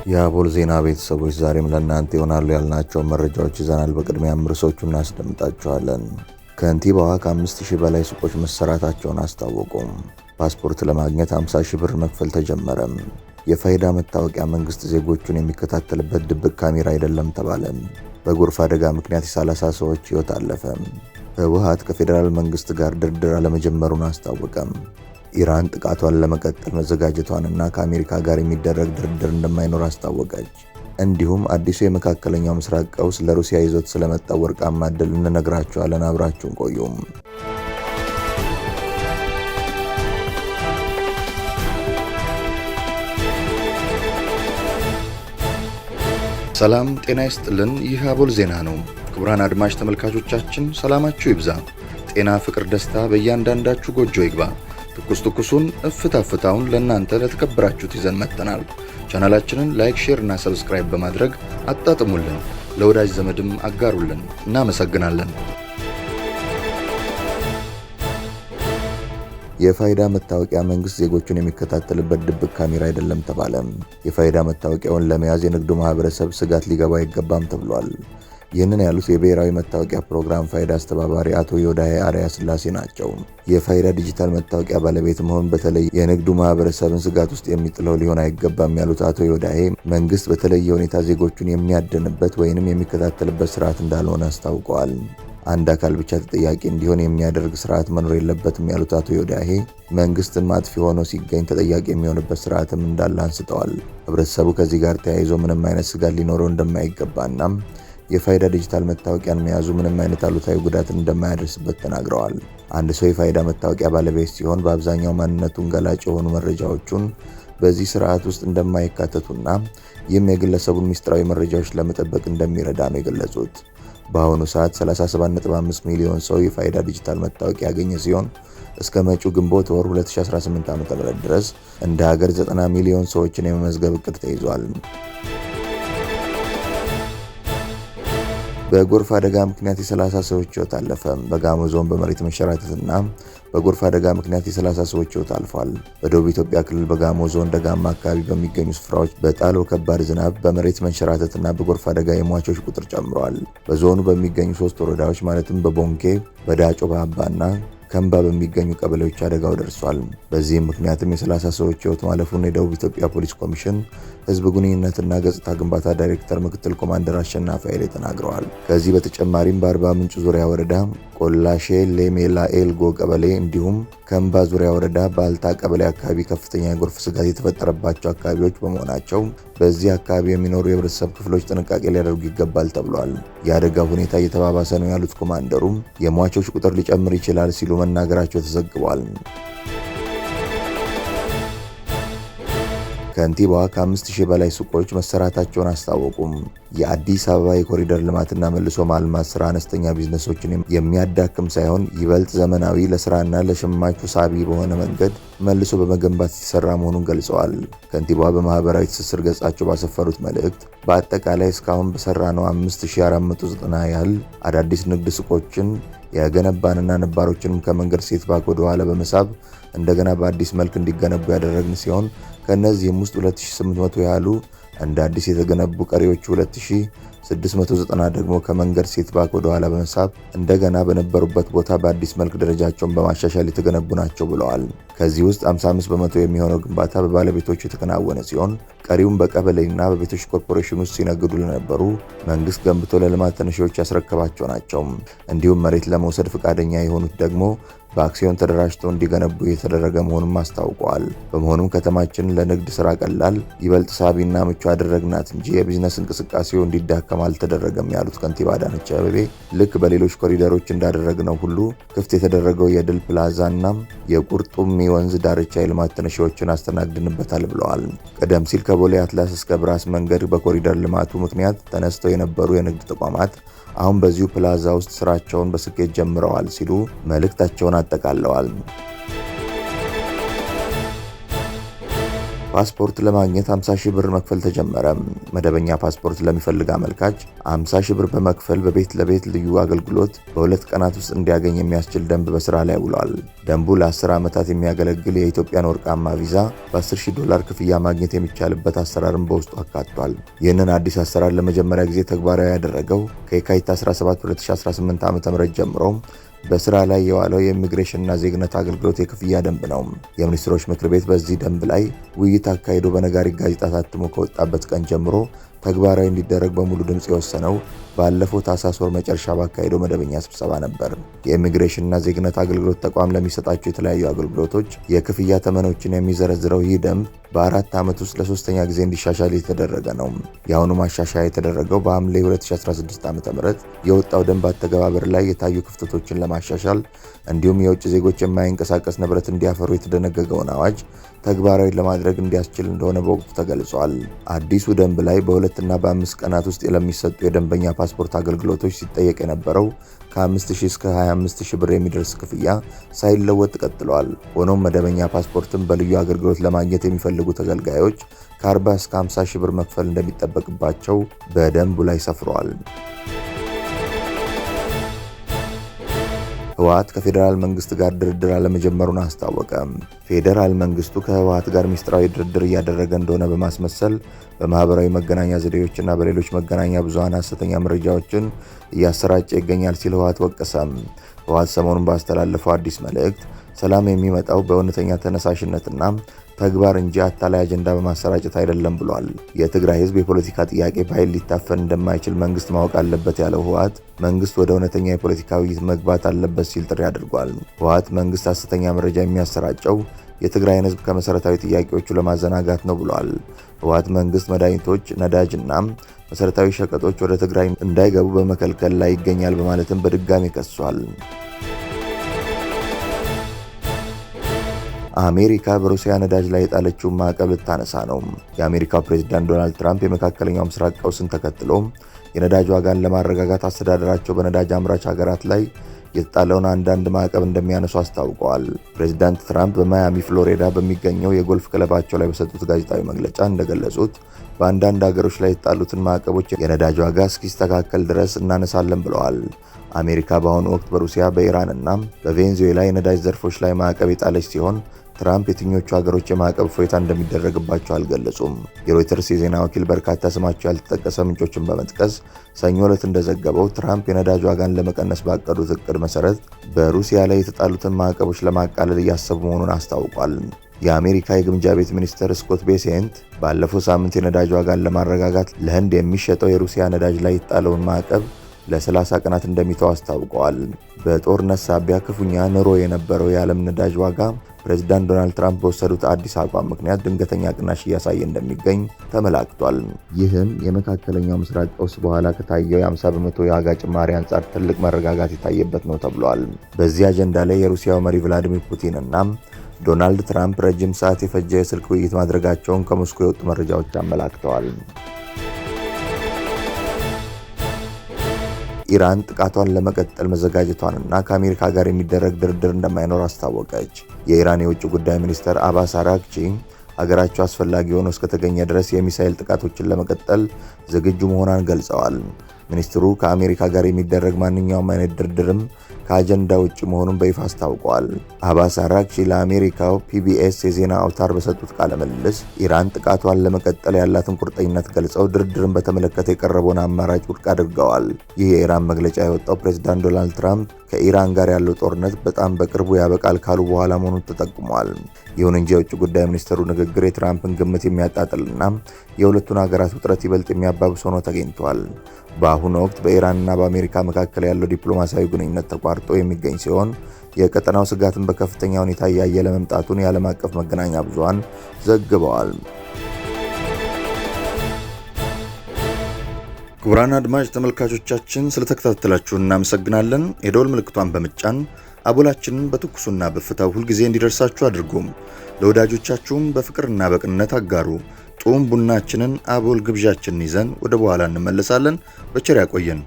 የአቦል ዜና ቤተሰቦች ዛሬም ለእናንተ ይሆናሉ ያልናቸው መረጃዎች ይዘናል። በቅድሚያም ርዕሶቹን እናስደምጣቸዋለን። ከንቲባዋ ከ5000 በላይ ሱቆች መሰራታቸውን አስታወቁም። ፓስፖርት ለማግኘት 50,000 ብር መክፈል ተጀመረም። የፋይዳ መታወቂያ መንግስት ዜጎቹን የሚከታተልበት ድብቅ ካሜራ አይደለም ተባለ። በጎርፍ አደጋ ምክንያት የ30 ሰዎች ህይወት አለፈ። ህወሓት ከፌዴራል መንግስት ጋር ድርድር አለመጀመሩን አስታወቀም። ኢራን ጥቃቷን ለመቀጠል መዘጋጀቷንና ከአሜሪካ ጋር የሚደረግ ድርድር እንደማይኖር አስታወቀች። እንዲሁም አዲሱ የመካከለኛው ምስራቅ ቀውስ ለሩሲያ ይዞት ስለመጣው ወርቃማ ዕድል እንነግራችኋለን። አብራችሁን ቆዩም። ሰላም ጤና ይስጥልን። ይህ አቦል ዜና ነው። ክቡራን አድማጭ ተመልካቾቻችን ሰላማችሁ ይብዛ፣ ጤና፣ ፍቅር፣ ደስታ በእያንዳንዳችሁ ጎጆ ይግባ። ትኩሱን እፍታ ፍታውን ለእናንተ ለተከበራችሁት ይዘን መጥተናል። ቻናላችንን ላይክ፣ ሼር እና ሰብስክራይብ በማድረግ አጣጥሙልን፣ ለወዳጅ ዘመድም አጋሩልን። እናመሰግናለን። የፋይዳ መታወቂያ መንግስት ዜጎቹን የሚከታተልበት ድብቅ ካሜራ አይደለም ተባለ። የፋይዳ መታወቂያውን ለመያዝ የንግዱ ማህበረሰብ ስጋት ሊገባ አይገባም ተብሏል። ይህንን ያሉት የብሔራዊ መታወቂያ ፕሮግራም ፋይዳ አስተባባሪ አቶ ዮዳሄ አርያ ስላሴ ናቸው። የፋይዳ ዲጂታል መታወቂያ ባለቤት መሆን በተለይ የንግዱ ማህበረሰብን ስጋት ውስጥ የሚጥለው ሊሆን አይገባም ያሉት አቶ ዮዳሄ መንግስት በተለየ ሁኔታ ዜጎቹን የሚያድንበት ወይንም የሚከታተልበት ስርዓት እንዳልሆነ አስታውቀዋል። አንድ አካል ብቻ ተጠያቂ እንዲሆን የሚያደርግ ስርዓት መኖር የለበትም ያሉት አቶ ዮዳሄ መንግስትም አጥፊ ሆኖ ሲገኝ ተጠያቂ የሚሆንበት ስርዓትም እንዳለ አንስተዋል። ህብረተሰቡ ከዚህ ጋር ተያይዞ ምንም አይነት ስጋት ሊኖረው እንደማይገባና የፋይዳ ዲጂታል መታወቂያን መያዙ ምንም አይነት አሉታዊ ጉዳትን እንደማያደርስበት ተናግረዋል። አንድ ሰው የፋይዳ መታወቂያ ባለቤት ሲሆን በአብዛኛው ማንነቱን ገላጭ የሆኑ መረጃዎቹን በዚህ ስርዓት ውስጥ እንደማይካተቱና ይህም የግለሰቡን ሚስጥራዊ መረጃዎች ለመጠበቅ እንደሚረዳ ነው የገለጹት። በአሁኑ ሰዓት 37.5 ሚሊዮን ሰው የፋይዳ ዲጂታል መታወቂያ ያገኘ ሲሆን እስከ መጪው ግንቦት ወር 2018 ዓ.ም ድረስ እንደ ሀገር 90 ሚሊዮን ሰዎችን የመመዝገብ እቅድ ተይዟል። በጎርፍ አደጋ ምክንያት የ30 ሰዎች ህይወት አለፈ። በጋሞ ዞን በመሬት መንሸራተትና በጎርፍ አደጋ ምክንያት የ30 ሰዎች ህይወት አልፏል። በደቡብ ኢትዮጵያ ክልል በጋሞ ዞን ደጋማ አካባቢ በሚገኙ ስፍራዎች በጣለው ከባድ ዝናብ፣ በመሬት መንሸራተትና በጎርፍ አደጋ የሟቾች ቁጥር ጨምሯል። በዞኑ በሚገኙ 3 ወረዳዎች ማለትም በቦንኬ፣ በዳጮ ባባና ከምባ በሚገኙ ቀበሌዎች አደጋው ደርሷል። በዚህም ምክንያትም የ30 ሰዎች ህይወት ማለፉን የደቡብ ኢትዮጵያ ፖሊስ ኮሚሽን ህዝብ ግንኙነትና ገጽታ ግንባታ ዳይሬክተር ምክትል ኮማንደር አሸናፊ ኃይሌ ተናግረዋል። ከዚህ በተጨማሪም በአርባ ምንጭ ዙሪያ ወረዳ ቆላሼ ሌሜላ ኤልጎ ቀበሌ እንዲሁም ከምባ ዙሪያ ወረዳ ባልታ ቀበሌ አካባቢ ከፍተኛ የጎርፍ ስጋት የተፈጠረባቸው አካባቢዎች በመሆናቸው በዚህ አካባቢ የሚኖሩ የህብረተሰብ ክፍሎች ጥንቃቄ ሊያደርጉ ይገባል ተብሏል። የአደጋው ሁኔታ እየተባባሰ ነው ያሉት ኮማንደሩም የሟቾች ቁጥር ሊጨምር ይችላል ሲሉ መናገራቸው ተዘግቧል። ከንቲባዋ ከ5000 በላይ ሱቆች መሰራታቸውን አስታወቁም። የአዲስ አበባ የኮሪደር ልማትና መልሶ ማልማት ስራ አነስተኛ ቢዝነሶችን የሚያዳክም ሳይሆን ይበልጥ ዘመናዊ ለስራና ለሸማቹ ሳቢ በሆነ መንገድ መልሶ በመገንባት የተሰራ መሆኑን ገልጸዋል። ከንቲባዋ በማህበራዊ ትስስር ገጻቸው ባሰፈሩት መልእክት በአጠቃላይ እስካሁን በሰራነው 5490 ያህል አዳዲስ ንግድ ሱቆችን የገነባንና ነባሮችንም ከመንገድ ሴት ባክ ወደ ኋላ በመሳብ እንደገና በአዲስ መልክ እንዲገነቡ ያደረግን ሲሆን ከነዚህም ውስጥ 2800 ያህሉ እንደ አዲስ የተገነቡ፣ ቀሪዎቹ 2690 ደግሞ ከመንገድ ሴት ባክ ወደ ኋላ በመሳብ እንደገና በነበሩበት ቦታ በአዲስ መልክ ደረጃቸውን በማሻሻል የተገነቡ ናቸው ብለዋል። ከዚህ ውስጥ 55 በመቶ የሚሆነው ግንባታ በባለቤቶቹ የተከናወነ ሲሆን ቀሪውም በቀበሌና በቤቶች ኮርፖሬሽን ውስጥ ሲነግዱ ለነበሩ መንግስት ገንብቶ ለልማት ተነሺዎች ያስረከባቸው ናቸው። እንዲሁም መሬት ለመውሰድ ፈቃደኛ የሆኑት ደግሞ በአክሲዮን ተደራጅተው እንዲገነቡ የተደረገ መሆኑን አስታውቀዋል። በመሆኑም ከተማችንን ለንግድ ስራ ቀላል፣ ይበልጥ ሳቢና ምቹ አደረግናት እንጂ የቢዝነስ እንቅስቃሴው እንዲዳከም አልተደረገም ያሉት ከንቲባ አዳነች አቤቤ ልክ በሌሎች ኮሪደሮች እንዳደረግነው ሁሉ ክፍት የተደረገው የድል ፕላዛና የቁርጡሚ ወንዝ ዳርቻ የልማት ተነሺዎችን አስተናግድንበታል ብለዋል። ቀደም ሲል ከቦሌ አትላስ እስከ ብራስ መንገድ በኮሪደር ልማቱ ምክንያት ተነስተው የነበሩ የንግድ ተቋማት አሁን በዚሁ ፕላዛ ውስጥ ስራቸውን በስኬት ጀምረዋል ሲሉ መልእክታቸውን አጠቃለዋል። ፓስፖርት ለማግኘት 50 ሺህ ብር መክፈል ተጀመረ። መደበኛ ፓስፖርት ለሚፈልግ አመልካች 50 ሺህ ብር በመክፈል በቤት ለቤት ልዩ አገልግሎት በ2 ቀናት ውስጥ እንዲያገኝ የሚያስችል ደንብ በስራ ላይ ውሏል። ደንቡ ለ10 ዓመታት የሚያገለግል የኢትዮጵያን ወርቃማ ቪዛ በ10,000 ክፍያ ማግኘት የሚቻልበት አሰራርን በውስጡ አካቷል። ይህንን አዲስ አሰራር ለመጀመሪያ ጊዜ ተግባራዊ ያደረገው ከየካቲት 17 2018 ዓ.ም ጀምሮ በስራ ላይ የዋለው የኢሚግሬሽንና ዜግነት አገልግሎት የክፍያ ደንብ ነው። የሚኒስትሮች ምክር ቤት በዚህ ደንብ ላይ ውይይት አካሂዶ በነጋሪት ጋዜጣ ታትሞ ከወጣበት ቀን ጀምሮ ተግባራዊ እንዲደረግ በሙሉ ድምጽ የወሰነው ባለፈው ታህሳስ ወር መጨረሻ ባካሄደው መደበኛ ስብሰባ ነበር። የኢሚግሬሽንና ዜግነት አገልግሎት ተቋም ለሚሰጣቸው የተለያዩ አገልግሎቶች የክፍያ ተመኖችን የሚዘረዝረው ይህ ደንብ በ4 ዓመት ውስጥ ለ3ኛ ጊዜ እንዲሻሻል የተደረገ ነው። የአሁኑ ማሻሻያ የተደረገው በሐምሌ 2016 ዓ.ም የወጣው ደንብ አተገባበር ላይ የታዩ ክፍተቶችን ለማሻሻል እንዲሁም የውጭ ዜጎች የማይንቀሳቀስ ንብረት እንዲያፈሩ የተደነገገውን አዋጅ ተግባራዊ ለማድረግ እንዲያስችል እንደሆነ በወቅቱ ተገልጿል። አዲሱ ደንብ ላይ በ2 እና በ5 ቀናት ውስጥ ለሚሰጡ የደንበኛ ፓስፖርት አገልግሎቶች ሲጠየቅ የነበረው ከ5,000 እስከ 25,000 ብር የሚደርስ ክፍያ ሳይለወጥ ቀጥሏል። ሆኖም መደበኛ ፓስፖርትን በልዩ አገልግሎት ለማግኘት የሚፈልጉ ተገልጋዮች ከ40 እስከ 50 ሺህ ብር መክፈል እንደሚጠበቅባቸው በደንቡ ላይ ሰፍሯል። ህወሓት ከፌዴራል መንግስት ጋር ድርድር አለመጀመሩን አስታወቀ። ፌዴራል መንግስቱ ከህወሓት ጋር ሚስጥራዊ ድርድር እያደረገ እንደሆነ በማስመሰል በማህበራዊ መገናኛ ዘዴዎችና በሌሎች መገናኛ ብዙሃን ሐሰተኛ መረጃዎችን እያሰራጨ ይገኛል ሲል ህወሓት ወቀሰም። ህወሓት ሰሞኑን ባስተላለፈው አዲስ መልእክት ሰላም የሚመጣው በእውነተኛ ተነሳሽነትና ተግባር እንጂ አታላይ አጀንዳ በማሰራጨት አይደለም ብሏል። የትግራይ ህዝብ የፖለቲካ ጥያቄ በኃይል ሊታፈን እንደማይችል መንግስት ማወቅ አለበት ያለው ህወሓት መንግስት ወደ እውነተኛ የፖለቲካ ውይይት መግባት አለበት ሲል ጥሪ አድርጓል። ህወሓት መንግስት ሐሰተኛ መረጃ የሚያሰራጨው የትግራይን ህዝብ ከመሰረታዊ ጥያቄዎቹ ለማዘናጋት ነው ብሏል። ህወሓት መንግስት መድኃኒቶች፣ ነዳጅና መሰረታዊ ሸቀጦች ወደ ትግራይ እንዳይገቡ በመከልከል ላይ ይገኛል በማለትም በድጋሚ ከሷል። አሜሪካ በሩሲያ ነዳጅ ላይ የጣለችውን ማዕቀብ ልታነሳ ነው። የአሜሪካው ፕሬዝዳንት ዶናልድ ትራምፕ የመካከለኛው ምስራቅ ቀውስን ተከትሎ የነዳጅ ዋጋን ለማረጋጋት አስተዳደራቸው በነዳጅ አምራች ሀገራት ላይ የተጣለውን አንዳንድ ማዕቀብ እንደሚያነሱ አስታውቀዋል። ፕሬዝዳንት ትራምፕ በማያሚ ፍሎሪዳ በሚገኘው የጎልፍ ክለባቸው ላይ በሰጡት ጋዜጣዊ መግለጫ እንደገለጹት በአንዳንድ ሀገሮች ላይ የተጣሉትን ማዕቀቦች የነዳጅ ዋጋ እስኪስተካከል ድረስ እናነሳለን ብለዋል። አሜሪካ በአሁኑ ወቅት በሩሲያ በኢራን እና በቬኔዙዌላ የነዳጅ ዘርፎች ላይ ማዕቀብ የጣለች ሲሆን ትራምፕ የትኞቹ ሀገሮች የማዕቀብ እፎይታ እንደሚደረግባቸው አልገለጹም። የሮይተርስ የዜና ወኪል በርካታ ስማቸው ያልተጠቀሰ ምንጮችን በመጥቀስ ሰኞ ዕለት እንደዘገበው ትራምፕ የነዳጅ ዋጋን ለመቀነስ ባቀዱት እቅድ መሰረት በሩሲያ ላይ የተጣሉትን ማዕቀቦች ለማቃለል እያሰቡ መሆኑን አስታውቋል። የአሜሪካ የግምጃ ቤት ሚኒስትር ስኮት ቤሴንት ባለፈው ሳምንት የነዳጅ ዋጋን ለማረጋጋት ለህንድ የሚሸጠው የሩሲያ ነዳጅ ላይ የተጣለውን ማዕቀብ ለ30 ቀናት እንደሚተው አስታውቀዋል። በጦርነት ሳቢያ ክፉኛ ንሮ የነበረው የዓለም ነዳጅ ዋጋ ፕሬዝዳንት ዶናልድ ትራምፕ በወሰዱት አዲስ አቋም ምክንያት ድንገተኛ ቅናሽ እያሳየ እንደሚገኝ ተመላክቷል። ይህም የመካከለኛው ምስራቅ ቀውስ በኋላ ከታየው የ50 በመቶ የዋጋ ጭማሪ አንጻር ትልቅ መረጋጋት የታየበት ነው ተብሏል። በዚህ አጀንዳ ላይ የሩሲያው መሪ ቭላዲሚር ፑቲን እና ዶናልድ ትራምፕ ረጅም ሰዓት የፈጀ የስልክ ውይይት ማድረጋቸውን ከሞስኮ የወጡ መረጃዎች አመላክተዋል። ኢራን ጥቃቷን ለመቀጠል መዘጋጀቷንና ከአሜሪካ ጋር የሚደረግ ድርድር እንደማይኖር አስታወቀች። የኢራን የውጭ ጉዳይ ሚኒስትር አባስ አራግቺ ሀገራቸው አስፈላጊ ሆኖ እስከተገኘ ድረስ የሚሳኤል ጥቃቶችን ለመቀጠል ዝግጁ መሆኗን ገልጸዋል። ሚኒስትሩ ከአሜሪካ ጋር የሚደረግ ማንኛውም አይነት ድርድርም ከአጀንዳ ውጭ መሆኑን በይፋ አስታውቀዋል። አባስ አራግቺ ለአሜሪካው ፒቢኤስ የዜና አውታር በሰጡት ቃለ ምልልስ ኢራን ጥቃቷን ለመቀጠል ያላትን ቁርጠኝነት ገልጸው ድርድርን በተመለከተ የቀረበውን አማራጭ ውድቅ አድርገዋል። ይህ የኢራን መግለጫ የወጣው ፕሬዝዳንት ዶናልድ ትራምፕ ከኢራን ጋር ያለው ጦርነት በጣም በቅርቡ ያበቃል ካሉ በኋላ መሆኑን ተጠቁሟል። ይሁን እንጂ የውጭ ጉዳይ ሚኒስትሩ ንግግር የትራምፕን ግምት የሚያጣጥልና የሁለቱን ሀገራት ውጥረት ይበልጥ የሚያባብስ ሆኖ ተገኝቷል። በአሁኑ ወቅት በኢራንና በአሜሪካ መካከል ያለው ዲፕሎማሲያዊ ግንኙነት ተቋርጦ የሚገኝ ሲሆን የቀጠናው ስጋትን በከፍተኛ ሁኔታ እያየለ መምጣቱን የዓለም አቀፍ መገናኛ ብዙሃን ዘግበዋል። ክቡራን አድማጭ ተመልካቾቻችን ስለተከታተላችሁ እናመሰግናለን። የደወል ምልክቷን በመጫን አቦላችንን በትኩሱና በፍታው ሁልጊዜ እንዲደርሳችሁ አድርጉም። ለወዳጆቻችሁም በፍቅርና በቅንነት አጋሩ። ጡም ቡናችንን አቦል ግብዣችንን ይዘን ወደ በኋላ እንመለሳለን። በቸር ያቆየን።